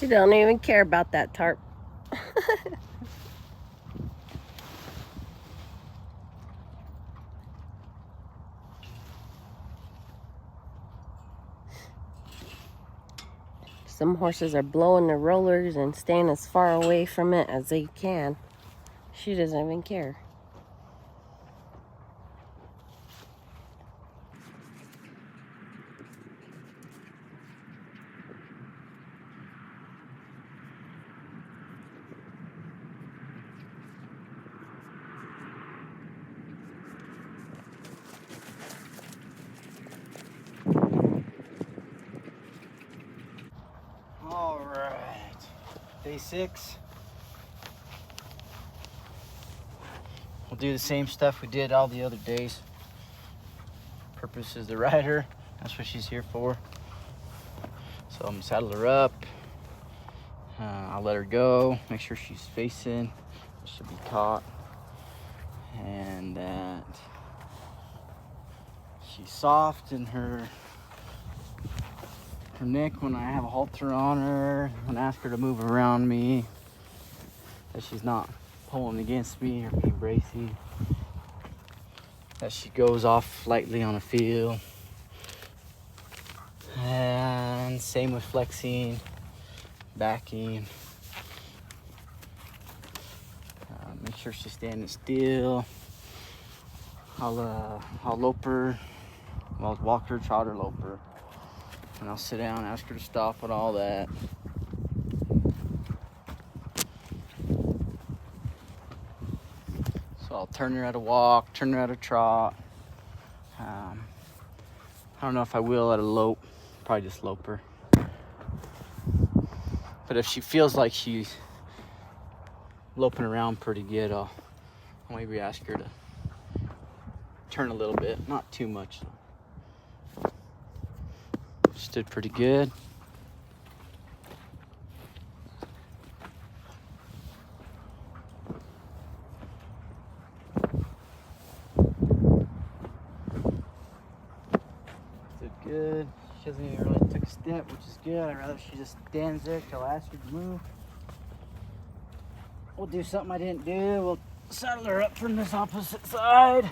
She don't even care about that tarp. Some horses are blowing their rollers and staying as far away from it as they can. She doesn't even care. All right, day 6. We'll do the same stuff we did all the other days. Purpose is to ride her. That's what she's here for. So I'm gonna saddle her up. I'll let her go. Make sure she's facing. She'll be caught. And that she's soft in her neck when I have a halter on her and ask her to move around me. That she's not pulling against me or being bracy. That she goes off lightly on a feel. And same with flexing, backing. Make sure she's standing still. I'll lope her. I'll walk her, trot her, lope her. And I'll sit down, ask her to stop and all that. So I'll turn her at a walk, turn her at a trot. I don't know if I will at a lope. Probably just lope her. But if she feels like she's loping around pretty good, I'll maybe ask her to turn a little bit, not too much. Stood pretty good. Stood good. She hasn't even really took a step, which is good. I'd rather she just stands there till I ask her to move. We'll do something I didn't do. We'll saddle her up from this opposite side.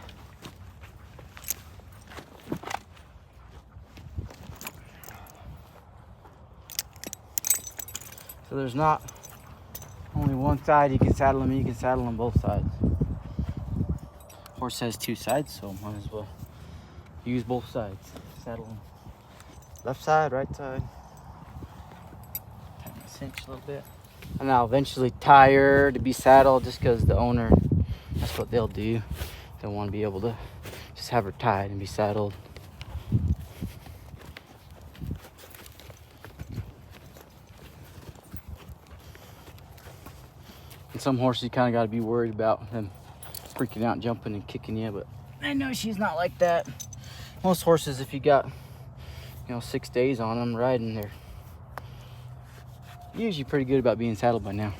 So there's not only one side you can saddle them, you can saddle on both sides. Horse has 2 sides, so might as well use both sides. Saddle them left side, right side. Tighten the cinch a little bit. And I'll eventually tie her to be saddled just because the owner, that's what they'll do. They'll want to be able to just have her tied and be saddled. And some horses you kind of got to be worried about them freaking out, jumping and kicking you, but I know she's not like that. Most horses, if you got 6 days on them riding, they're usually pretty good about being saddled by now.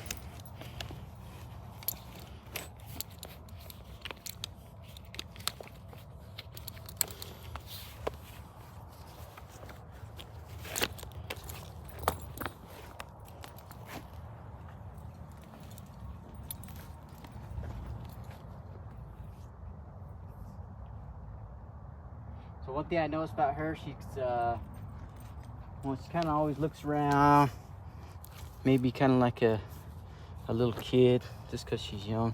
So one thing I noticed about her, she kind of always looks around, maybe kind of like a little kid, just because she's young.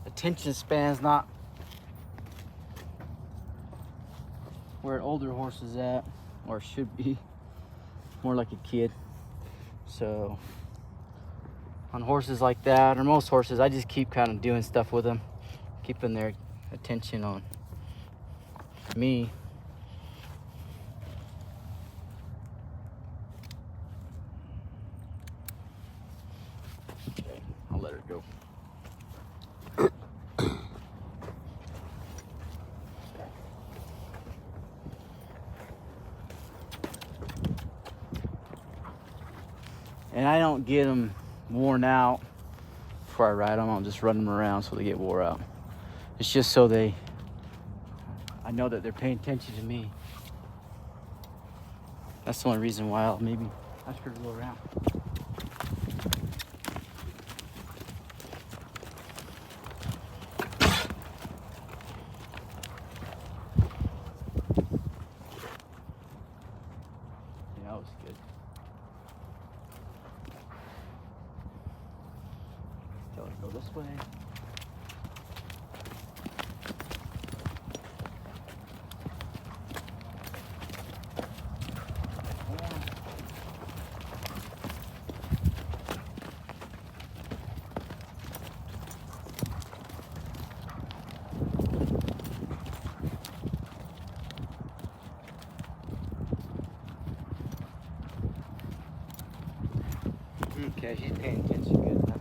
Attention span's not where an older horse is at, or should be, more like a kid. So on horses like that, or most horses, I just keep kind of doing stuff with them, keeping their attention on me. Okay, I'll let her go. And I don't get them worn out before I ride them. I'll just run them around so they get wore out. It's just so I know that they're paying attention to me. That's the only reason why I'll maybe ask her to go around. That was good. Tell her to go this way. Okay, she's paying attention good now.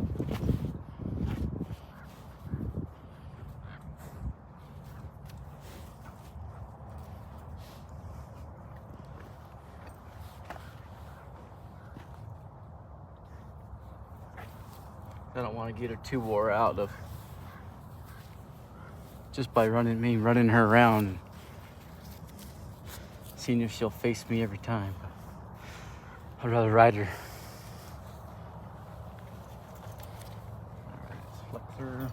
I don't want to get her too wore out of just by running her around, seeing if she'll face me every time. I'd rather ride her. Alright, let's flex her.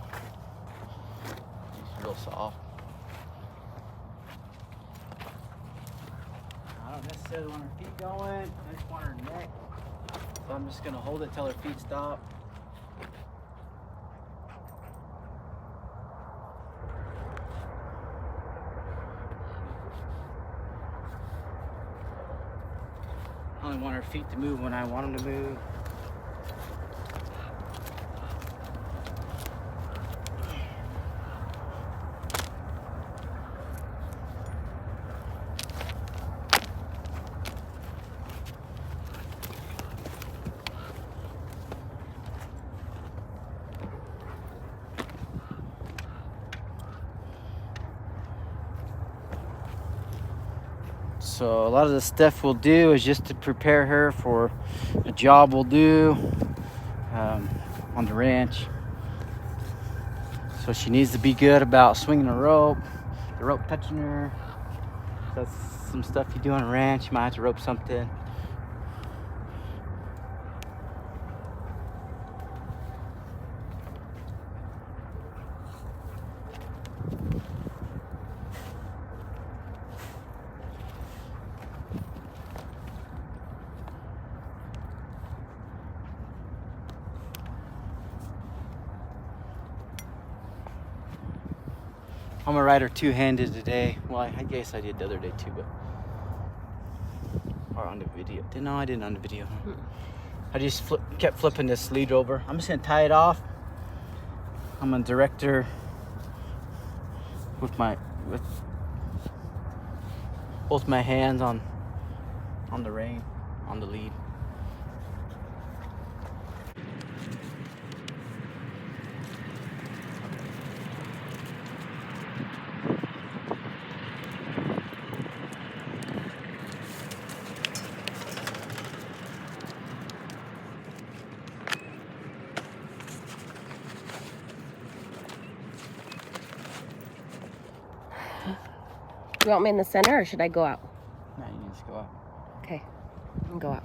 She's real soft. I don't necessarily want her feet going, I just want her neck. So I'm just gonna hold it till her feet stop. I only want her feet to move when I want them to move. So a lot of the stuff we'll do is just to prepare her for a job we'll do on the ranch. So she needs to be good about swinging the rope touching her. That's some stuff you do on a ranch. You might have to rope something. I'm gonna ride her two-handed today. Well, I guess I did the other day too, but or on the video. No, I didn't on the video. I just kept flipping this lead over. I'm just gonna tie it off. I'm gonna direct her with both my hands on the rein, on the lead. You want me in the center or should I go out? No, you just go out. Okay, I'll go out.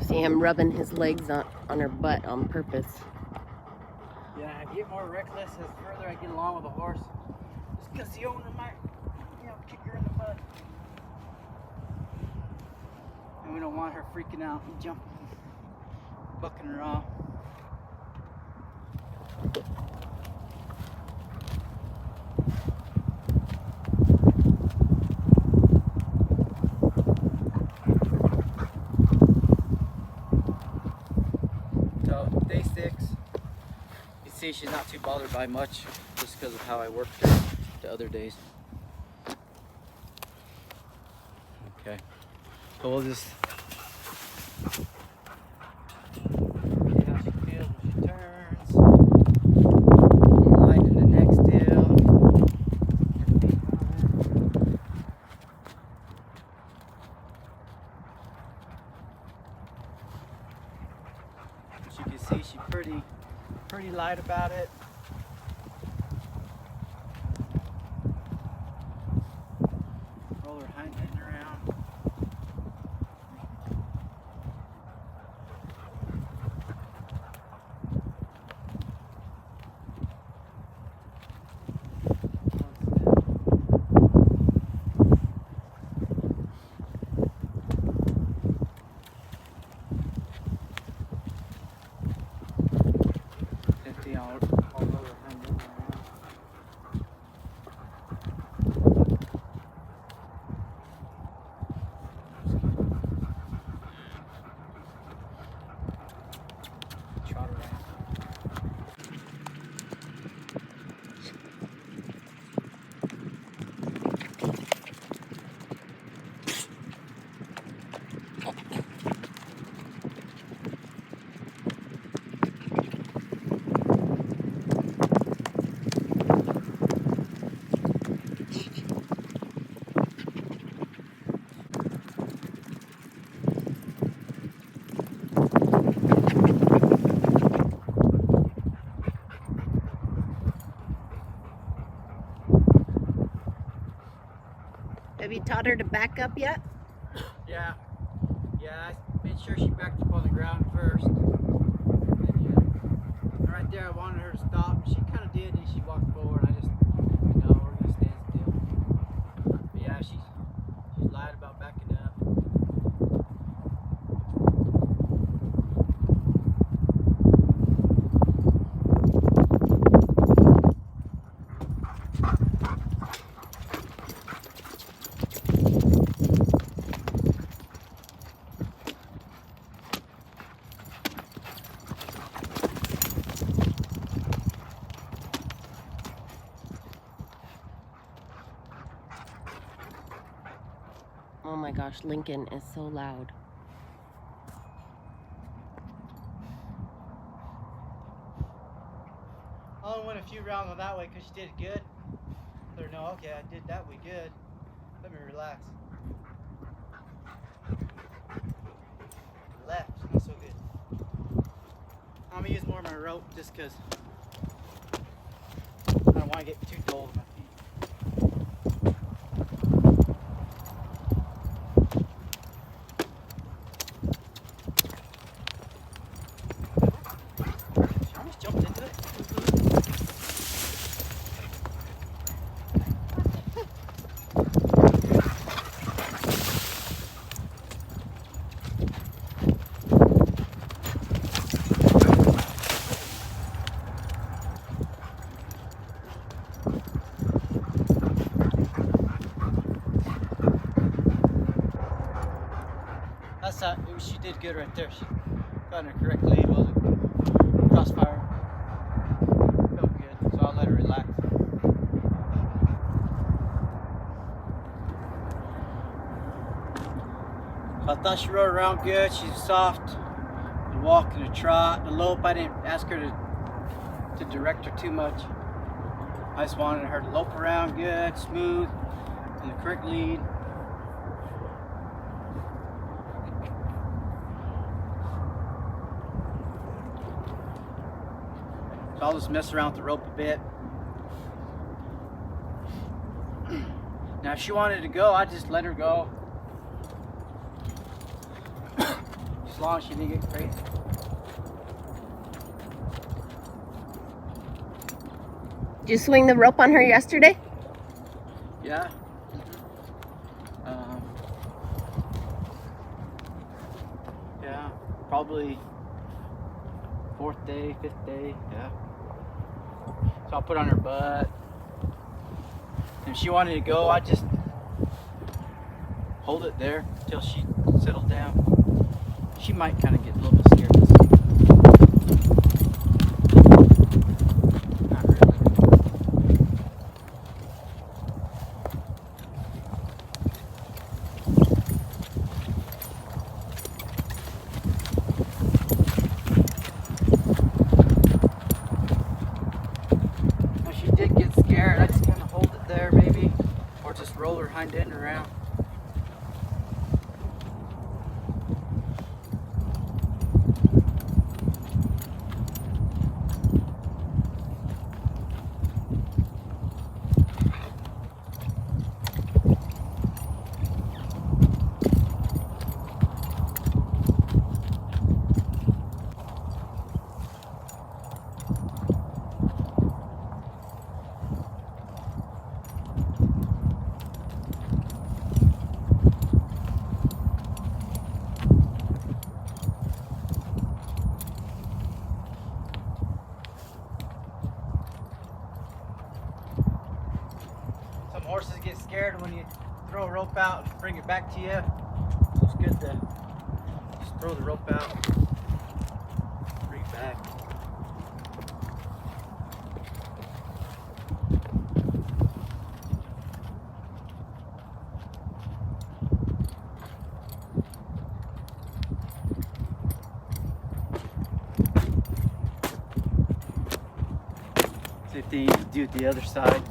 See him rubbing his legs on her butt on purpose. Yeah, I get more reckless as further I get along with the horse. Just because the owner might, kick her in the butt. And we don't want her freaking out and jumping, bucking her off. So, day 6. You see she's not too bothered by much just because of how I worked her the other days. Okay. So we'll just As you can see, she's pretty light about it. Roll her hind end around. Have you taught her to back up yet? Yeah, I made sure she backed up on the ground first. And right there, I wanted her to stop. She kind of did, and she walked forward. I just, no, we're gonna stand still. But yeah, she's lied about backing up. Oh my gosh, Lincoln is so loud. I only went a few rounds on that way because she did it good. Let her know, okay, I did that way good. Let me relax. Left, not so good. I'm gonna use more of my rope just because I don't want to get too dull with my feet. She almost jumped into it. That's how she did good right there. She got in her correct lead, wasn't crossfire. Felt good, so I'll let her relax. So I thought she rode around good. She's soft. The walk and the trot, the lope. I didn't ask her to direct her too much. I just wanted her to lope around good, smooth, in the correct lead. So I'll just mess around with the rope a bit. Now if she wanted to go, I'd just let her go. As long as she didn't get crazy. Did you swing the rope on her yesterday? Yeah. Yeah, probably 4th day, 5th day, yeah. So I'll put on her butt. And if she wanted to go, I'd just hold it there until she settled down. She might kind of get a little bit scared. Not really. If she did get scared, I just kind of hold it there maybe, or just roll her hind end around. hard when you throw a rope out and bring it back to you. So it's good to just throw the rope out, bring it back. Same thing you do at the other side.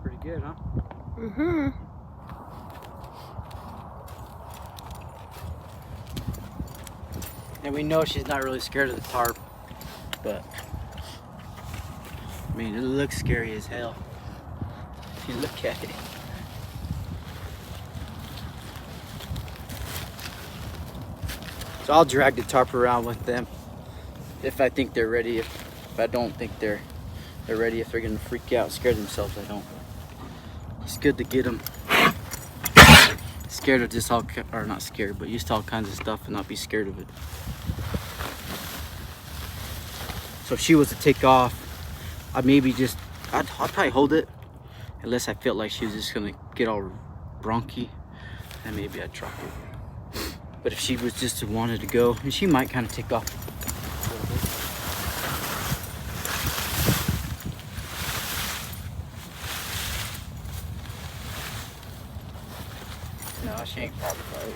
Pretty good, huh? Mm-hmm. And we know she's not really scared of the tarp, but I mean, it looks scary as hell if you look at it. So I'll drag the tarp around with them if I think they're ready. If I don't think they're ready, if they're gonna freak out, scare themselves, I don't. It's good to get them scared of just all, or not scared, but used to all kinds of stuff and not be scared of it. So if she was to take off, I'd probably hold it unless I felt like she was just gonna get all bronky, and maybe I'd drop it. But if she was just wanted to go, and she might kind of take off a little bit. No, she ain't probably right.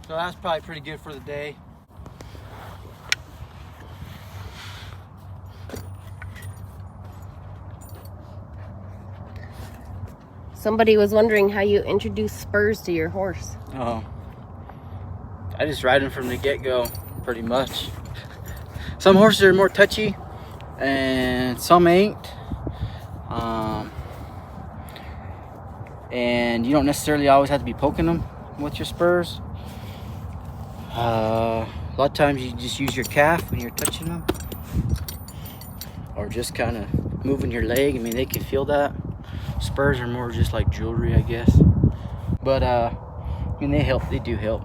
So that's probably pretty good for the day. Somebody was wondering how you introduce Spurs to your horse. Oh, I just ride them from the get-go, pretty much. Some horses are more touchy, and some ain't. And you don't necessarily always have to be poking them with your spurs. A lot of times you just use your calf when you're touching them, or just kind of moving your leg. I mean, they can feel that. Spurs are more just like jewelry, I guess. But I mean, they help. They do help.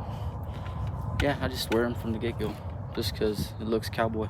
Yeah, I just wear them from the get-go just because it looks cowboy.